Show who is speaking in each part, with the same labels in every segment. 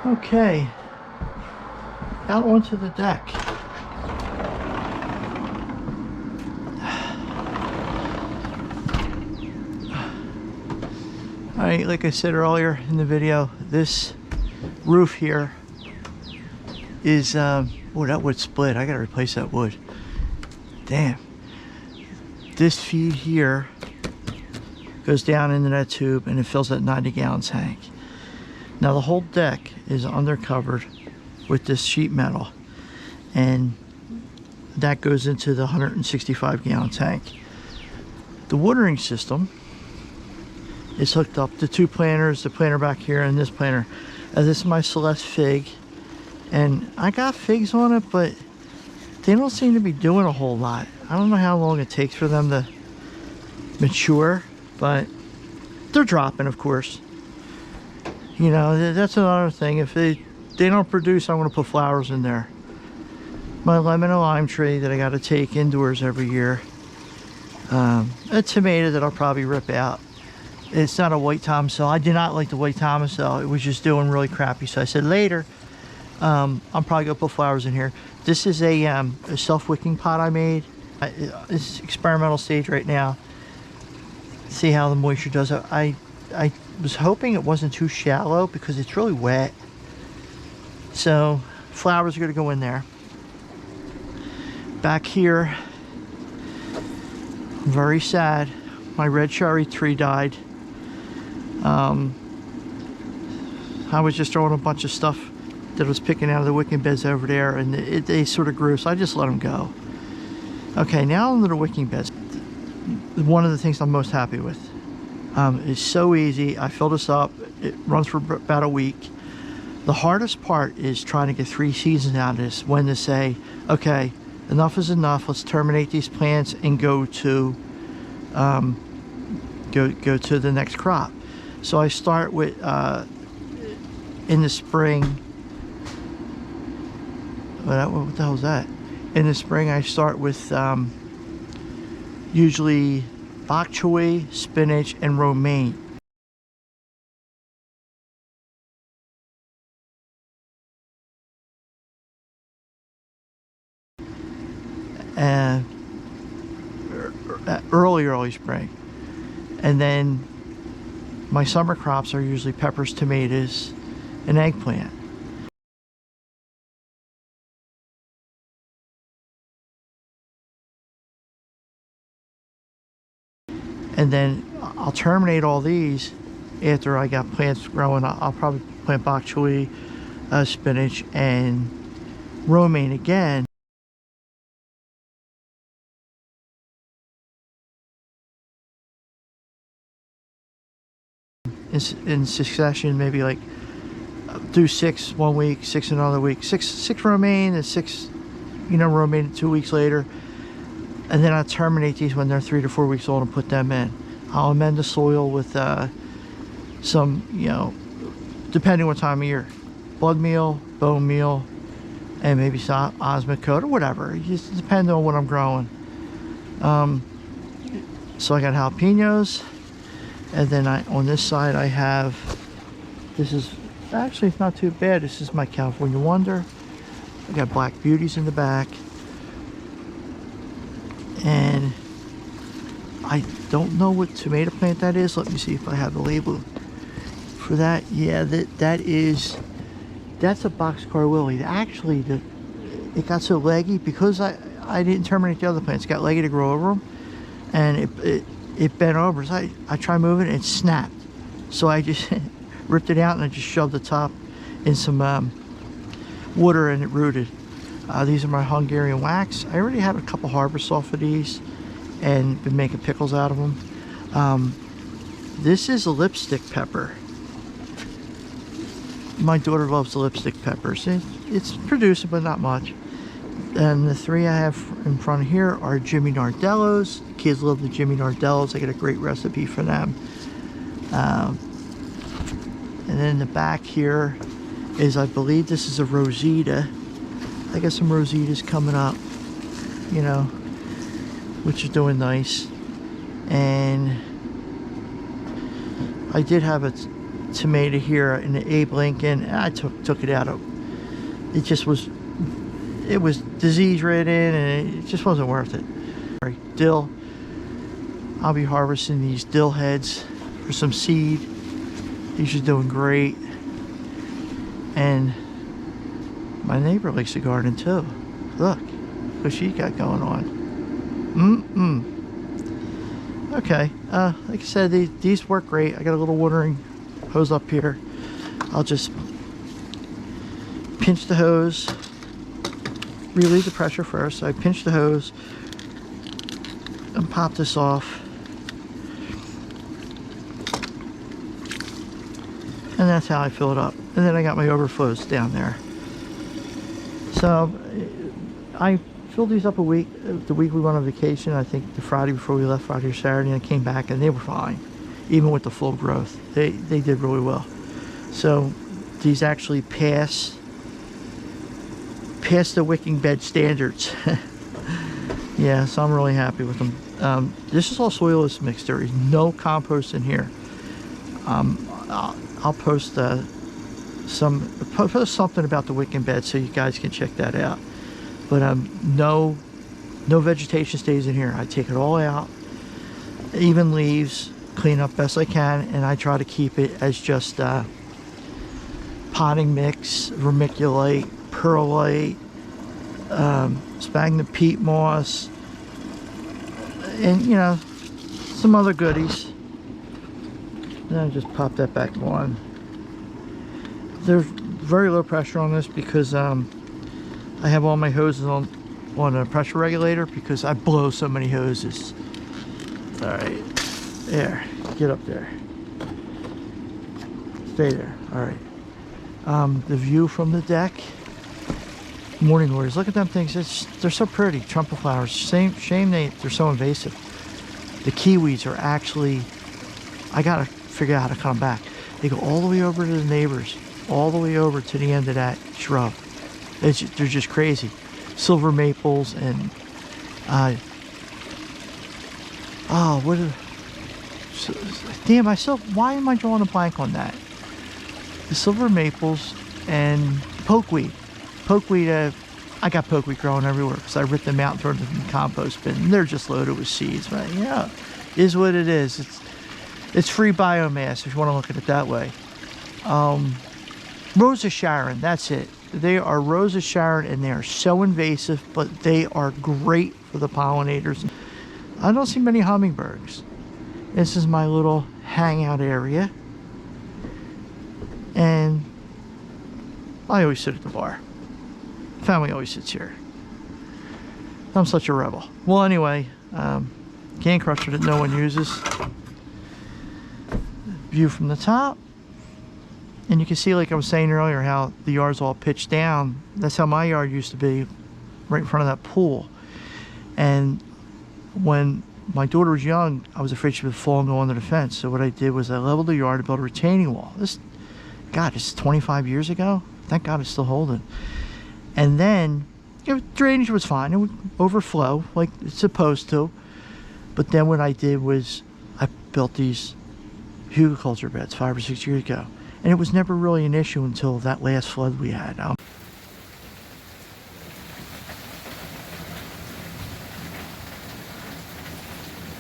Speaker 1: Okay, out onto the deck. Alright, like I said earlier in the video, this roof here is, oh, that wood split. I gotta replace that wood. Damn. This feed here goes down into that tube and it fills that 90-gallon tank. Now the whole deck is undercovered with this sheet metal, and that goes into the 165-gallon tank. The watering system is hooked up to two planters, the planter back here and this planter. This is my Celeste fig, and I got figs on it, but they don't seem to be doing a whole lot. I don't know how long it takes for them to mature, but they're dropping, of course. You know, that's another thing. If they don't produce, I'm going to put flowers in there. My lemon and lime tree that I got to take indoors every year. A tomato that I'll probably rip out. It's not a white tomaso. I did not like the white tomaso. It was just doing really crappy. So I said later, I'm probably going to put flowers in here. This is a self-wicking pot I made. It's experimental stage right now. See how the moisture does it. I was hoping it wasn't too shallow because it's really wet. So flowers are going to go in there. Back here, very sad. My red cherry tree died. I was just throwing a bunch of stuff that I was picking out of the wicking beds over there, and they sort of grew, so I just let them go. Okay, now into the wicking beds. One of the things I'm most happy with. It's so easy. I fill this up. It runs for about a week. The hardest part is trying to get 3 seasons out of this. When to say, okay, enough is enough. Let's terminate these plants and go to the next crop. So I start with in the spring. What the hell is that? In the spring, I start with usually bok choy, spinach, and romaine. And early spring. And then my summer crops are usually peppers, tomatoes, and eggplant. And then I'll terminate all these after I got plants growing. I'll probably plant bok choy, spinach, and romaine again. In succession, maybe like do 6 one week, 6 another week, six romaine, and 6, romaine 2 weeks later. And then I'll terminate these when they're 3 to 4 weeks old and put them in. I'll amend the soil with some, depending what time of year, blood meal, bone meal, and maybe some osmic coat or whatever. It just depends on what I'm growing. So I got jalapenos, and then on this side I have, this is actually, it's not too bad. This is my California Wonder. I got black beauties in the back. And I don't know what tomato plant that is. Let me see if I have the label for that. Yeah, that's a boxcar lily. Actually, it got so leggy because I didn't terminate the other plants. It got leggy to grow over them, and it bent over. So I tried moving it, and it snapped. So I just ripped it out and I just shoved the top in some water, and it rooted. These are my Hungarian wax. I already had a couple harvests off of these and been making pickles out of them. This is a lipstick pepper. My daughter loves the lipstick peppers. It's producing, but not much. And the 3 I have in front of here are Jimmy Nardellos. The kids love the Jimmy Nardellos. I get a great recipe for them. And then in the back here is, I believe this is a Rosita. I got some Rositas coming up, which is doing nice. And I did have a tomato here in the Abe Lincoln, and I took it out. It just was, it was disease ridden, and it just wasn't worth it. Dill, I'll be harvesting these dill heads for some seed. These are doing great. And my neighbor likes to garden too. Look what she got going on. Okay, like I said, these work great. I got a little watering hose up here. I'll just pinch the hose, relieve the pressure first. So I pinch the hose and pop this off. And that's how I fill it up. And then I got my overflows down there. So I filled these up the week we went on vacation. I think the Friday before we left, Friday or Saturday, and I came back and they were fine. Even with the full growth, they did really well. So these actually pass the wicking bed standards. Yeah, so I'm really happy with them. This is all soilless mix. There is no compost in here. I'll post something about the wicking bed so you guys can check that out. But no vegetation stays in here. I take it all out, even leaves, clean up best I can, and I try to keep it as just potting mix, vermiculite, perlite, sphagnum peat moss, and you know, some other goodies. And I just pop that back on. There's very low pressure on this because I have all my hoses on a pressure regulator because I blow so many hoses. All right, there, get up there, stay there. All right, the view from the deck. Morning glories, look at them things. They're so pretty. Trumpet flowers. Shame they're so invasive. The kiwis are actually, I gotta figure out how to cut them back. They go all the way over to the neighbors, all the way over to the end of that shrub. They're just crazy. Silver maples and damn, why am I drawing a blank on that? The silver maples and pokeweed. Pokeweed, I got pokeweed growing everywhere because I ripped them out and threw them in the compost bin. And they're just loaded with seeds, but yeah, is what it is. It's free biomass if you want to look at it that way. Rosa Sharon, that's it. They are Rosa Sharon, and they are so invasive, but they are great for the pollinators. I don't see many hummingbirds. This is my little hangout area, and I always sit at the bar. Family always sits here. I'm such a rebel. Well, anyway, can crusher that no one uses. View from the top, and you can see, like I was saying earlier, how the yard's all pitched down. That's how my yard used to be, right in front of that pool. And when my daughter was young, I was afraid she would fall and go under the fence. So what I did was I leveled the yard and built a retaining wall. This is 25 years ago. Thank God it's still holding. And then, you know, drainage was fine. It would overflow like it's supposed to. But then what I did was I built these Hugelkultur beds 5 or 6 years ago. And it was never really an issue until that last flood we had.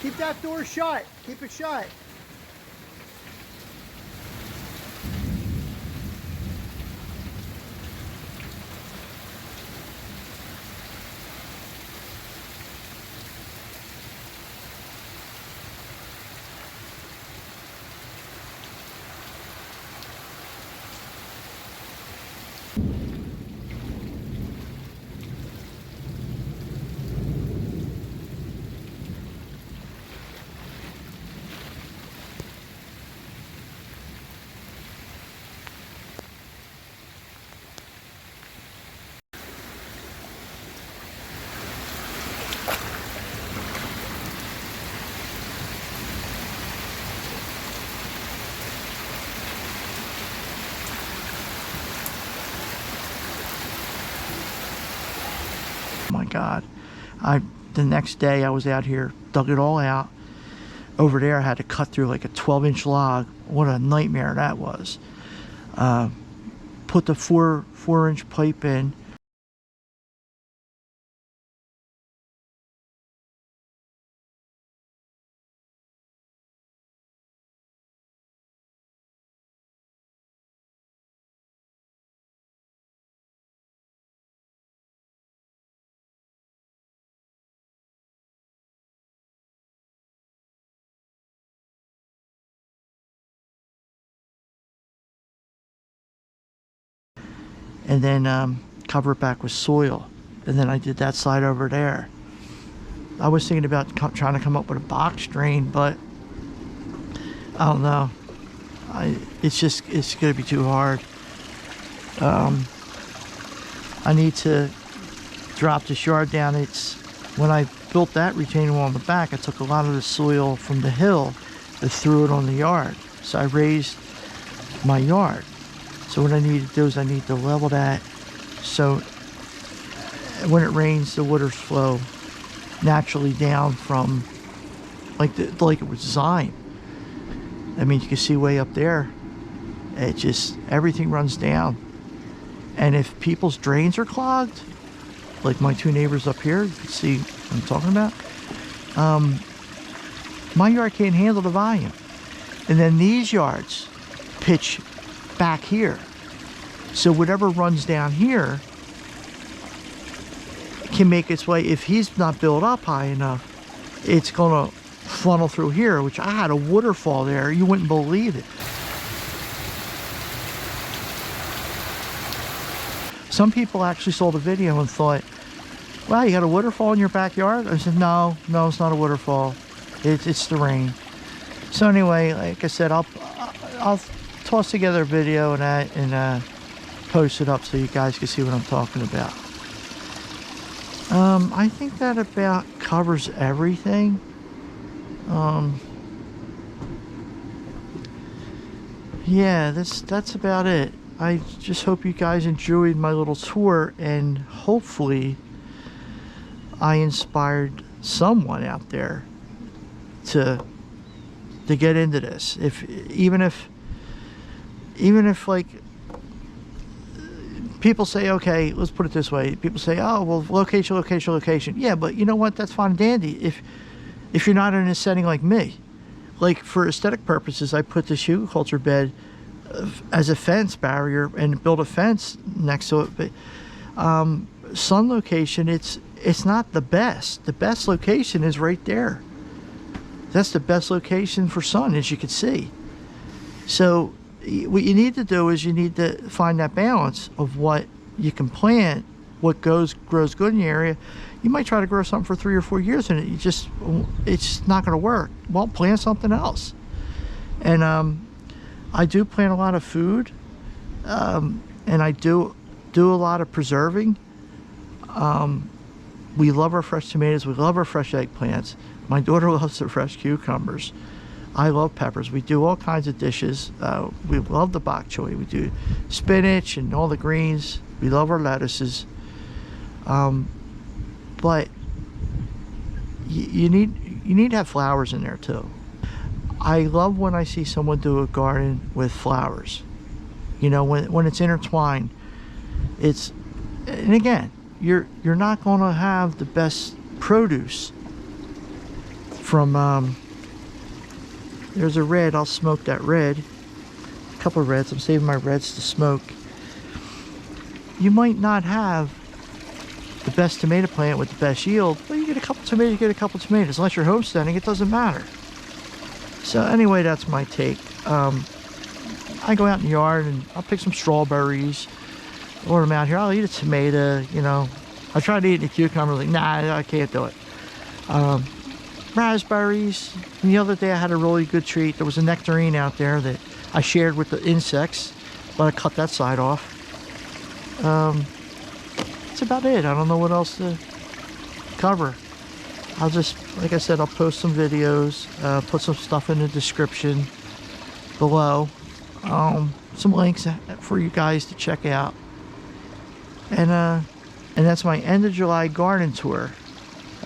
Speaker 1: Keep that door shut. Keep it shut. My God, the next day I was out here, dug it all out, over there I had to cut through like a 12-inch log. What a nightmare that was. Put the 4-inch pipe in. And then cover it back with soil. And then I did that side over there. I was thinking about trying to come up with a box drain, but I don't know. It's gonna be too hard. I need to drop this yard down. When I built that retaining wall on the back, I took a lot of the soil from the hill and threw it on the yard. So I raised my yard. So what I need to do is I need to level that so when it rains, the waters flow naturally down from like it was designed. I mean, you can see way up there, everything runs down. And if people's drains are clogged, like my two neighbors up here, you can see what I'm talking about. My yard can't handle the volume. And then these yards pitch back here. So whatever runs down here can make its way. If he's not built up high enough, it's gonna funnel through here, which I had a waterfall there. You wouldn't believe it. Some people actually saw the video and thought, wow, you got a waterfall in your backyard? I said, no, it's not a waterfall. It's the rain. So anyway, like I said, I'll toss together a video and post it up so you guys can see what I'm talking about. I think that about covers everything. Yeah, that's about it. I just hope you guys enjoyed my little tour, and hopefully I inspired someone out there to get into this. Even if like people say, okay, let's put it this way. People say, oh, well, location. Yeah, but you know what? That's fine and dandy if you're not in a setting like me. Like for aesthetic purposes, I put this Hugelkultur bed as a fence barrier and build a fence next to it. But sun location, it's not the best. The best location is right there. That's the best location for sun, as you can see. So what you need to do is you need to find that balance of what you can plant, what grows good in the area. You might try to grow something for 3 or 4 years and it's not going to work. Well, plant something else. And I do plant a lot of food, and I do a lot of preserving. We love our fresh tomatoes. We love our fresh eggplants. My daughter loves the fresh cucumbers. I love peppers. We do all kinds of dishes. We love the bok choy. We do spinach and all the greens. We love our lettuces. But you need to have flowers in there too. I love when I see someone do a garden with flowers. You know, when it's intertwined. And again, you're not going to have the best produce from. There's a red. I'll smoke that red. A couple of reds. I'm saving my reds to smoke. You might not have the best tomato plant with the best yield, but you get a couple tomatoes, you get a couple tomatoes. Unless you're homesteading, it doesn't matter. So anyway, that's my take. I go out in the yard and I'll pick some strawberries, order them out here. I'll eat a tomato, you know. I tried to eat a cucumber, like, nah, I can't do it. Raspberries. And the other day I had a really good treat. There was a nectarine out there that I shared with the insects, but I cut that side off. That's about it. I don't know what else to cover. I'll just, like I said, I'll post some videos, put some stuff in the description below, some links for you guys to check out. And that's my end of July garden tour.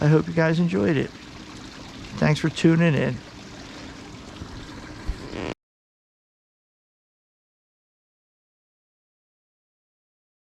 Speaker 1: I hope you guys enjoyed it. Thanks for tuning in.